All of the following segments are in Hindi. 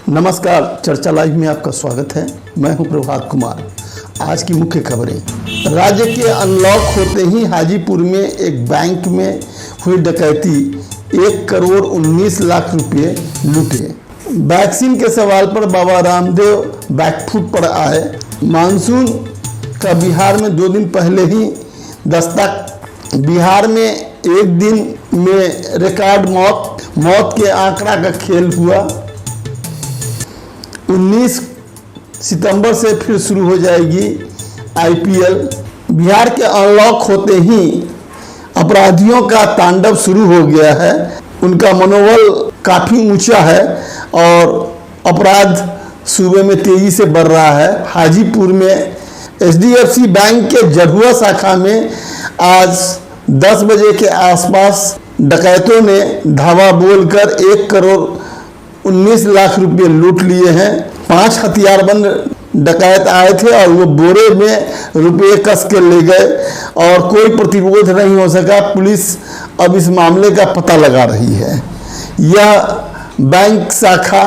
नमस्कार, चर्चा लाइव में आपका स्वागत है। मैं हूं प्रभात कुमार। आज की मुख्य खबरें। राज्य के अनलॉक होते ही हाजीपुर में एक बैंक में हुई डकैती, 1 करोड़ 19 लाख रुपए लूटे। वैक्सीन के सवाल पर बाबा रामदेव बैकफुट पर आए। मानसून का बिहार में 2 दिन पहले ही दस्तक। बिहार में एक दिन में रिकॉर्ड मौत के आंकड़ा का खेल हुआ। 19 सितंबर से फिर शुरू हो जाएगी IPL। बिहार के अनलॉक होते ही अपराधियों का तांडव शुरू हो गया है। उनका मनोबल काफ़ी ऊंचा है और अपराध सूबे में तेजी से बढ़ रहा है। हाजीपुर में HDFC बैंक के जढ़ुआ शाखा में आज 10 बजे के आसपास डकैतों ने धावा बोलकर 1 करोड़ 19 लाख रुपए लूट लिए हैं। 5 हथियारबंद डकैत आए थे और वो बोरे में रुपए कस के ले गए और कोई प्रतिरोध नहीं हो सका। पुलिस अब इस मामले का पता लगा रही है। यह बैंक शाखा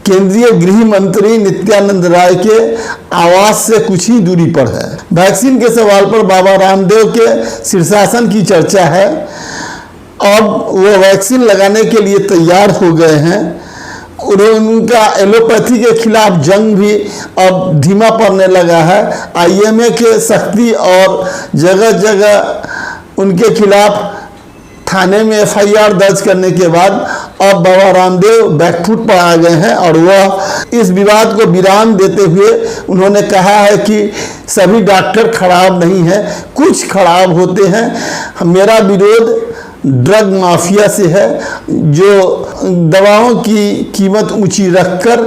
केंद्रीय गृह मंत्री नित्यानंद राय के आवास से कुछ ही दूरी पर है। वैक्सीन के सवाल पर बाबा रामदेव के शीर्षासन की चर्चा है। अब वो वैक्सीन लगाने के लिए तैयार हो गए हैं। उनका एलोपैथी के खिलाफ जंग भी अब धीमा पड़ने लगा है। IMA के सख्ती और जगह जगह उनके खिलाफ थाने में FIR दर्ज करने के बाद अब बाबा रामदेव बैकफुट पर आ गए हैं और वह इस विवाद को विराम देते हुए उन्होंने कहा है कि सभी डॉक्टर खराब नहीं हैं, कुछ खराब होते हैं। मेरा विरोध ड्रग माफिया से है जो दवाओं की कीमत ऊंची रखकर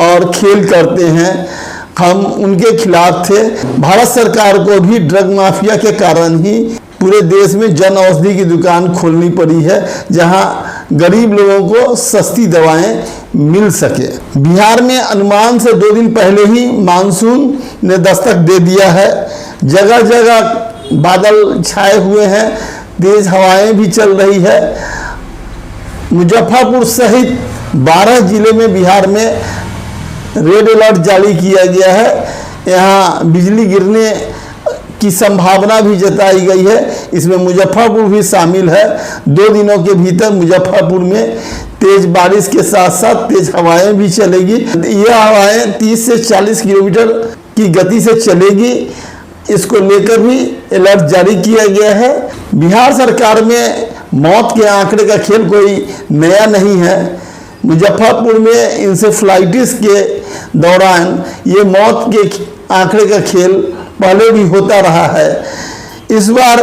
और खेल करते हैं। हम उनके खिलाफ थे। भारत सरकार को भी ड्रग माफिया के कारण ही पूरे देश में जन औषधि की दुकान खोलनी पड़ी है, जहां गरीब लोगों को सस्ती दवाएं मिल सके। बिहार में अनुमान से 2 दिन पहले ही मानसून ने दस्तक दे दिया है। जगह जगह बादल छाए हुए हैं, तेज हवाएं भी चल रही है। मुजफ्फरपुर सहित 12 जिले में बिहार में रेड अलर्ट जारी किया गया है। यहाँ बिजली गिरने की संभावना भी जताई गई है। इसमें मुजफ्फरपुर भी शामिल है। 2 दिनों के भीतर मुजफ्फरपुर में तेज बारिश के साथ साथ तेज हवाएं भी चलेगी। यह हवाएं 30 से 40 किलोमीटर की गति से चलेगी। इसको लेकर भी अलर्ट जारी किया गया है। बिहार सरकार में मौत के आंकड़े का खेल कोई नया नहीं है। मुजफ्फरपुर में इंसेफ्लाइटिस के दौरान ये मौत के आंकड़े का खेल पहले भी होता रहा है। इस बार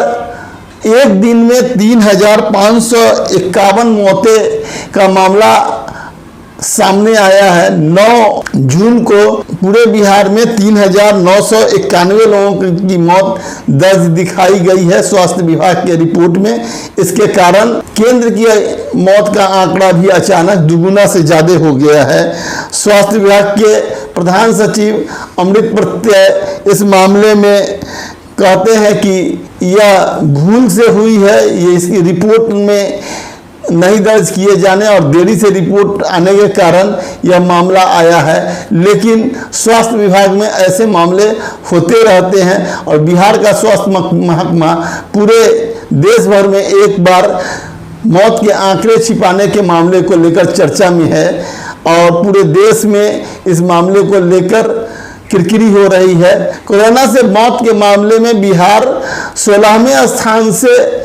एक दिन में 3551 मौतें का मामला सामने आया है। 9 जून को पूरे बिहार में 3991 लोगों की मौत दर्ज दिखाई गई है स्वास्थ्य विभाग के रिपोर्ट में। इसके कारण केंद्र की मौत का आंकड़ा भी अचानक दुगुना से ज़्यादा हो गया है। स्वास्थ्य विभाग के प्रधान सचिव अमृत प्रत्यय इस मामले में कहते हैं कि यह भूल से हुई है। ये इसकी रिपोर्ट में नहीं दर्ज किए जाने और देरी से रिपोर्ट आने के कारण यह मामला आया है। लेकिन स्वास्थ्य विभाग में ऐसे मामले होते रहते हैं और बिहार का स्वास्थ्य महकमा पूरे देश भर में एक बार मौत के आंकड़े छिपाने के मामले को लेकर चर्चा में है और पूरे देश में इस मामले को लेकर किरकिरी हो रही है। कोरोना से मौत के मामले में बिहार 16वें स्थान से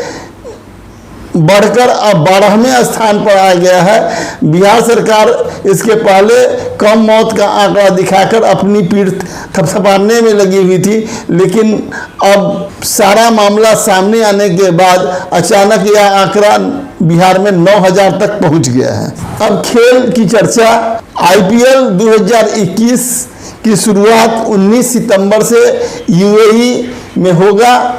बढ़कर अब 12वें स्थान पर आ गया है। बिहार सरकार इसके पहले कम मौत का आंकड़ा दिखाकर अपनी पीठ थपथपाने में लगी हुई थी, लेकिन अब सारा मामला सामने आने के बाद अचानक यह आंकड़ा बिहार में 9000 तक पहुंच गया है। अब खेल की चर्चा। IPL 2021 की शुरुआत 19 सितंबर से UAE में होगा।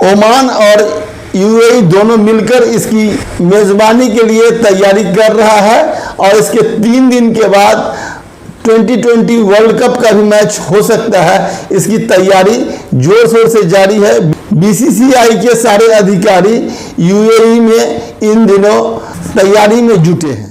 ओमान और UAE दोनों मिलकर इसकी मेज़बानी के लिए तैयारी कर रहा है और इसके 3 दिन के बाद 2020 वर्ल्ड कप का भी मैच हो सकता है। इसकी तैयारी जोर शोर से जारी है। BCCI के सारे अधिकारी UAE में इन दिनों तैयारी में जुटे हैं।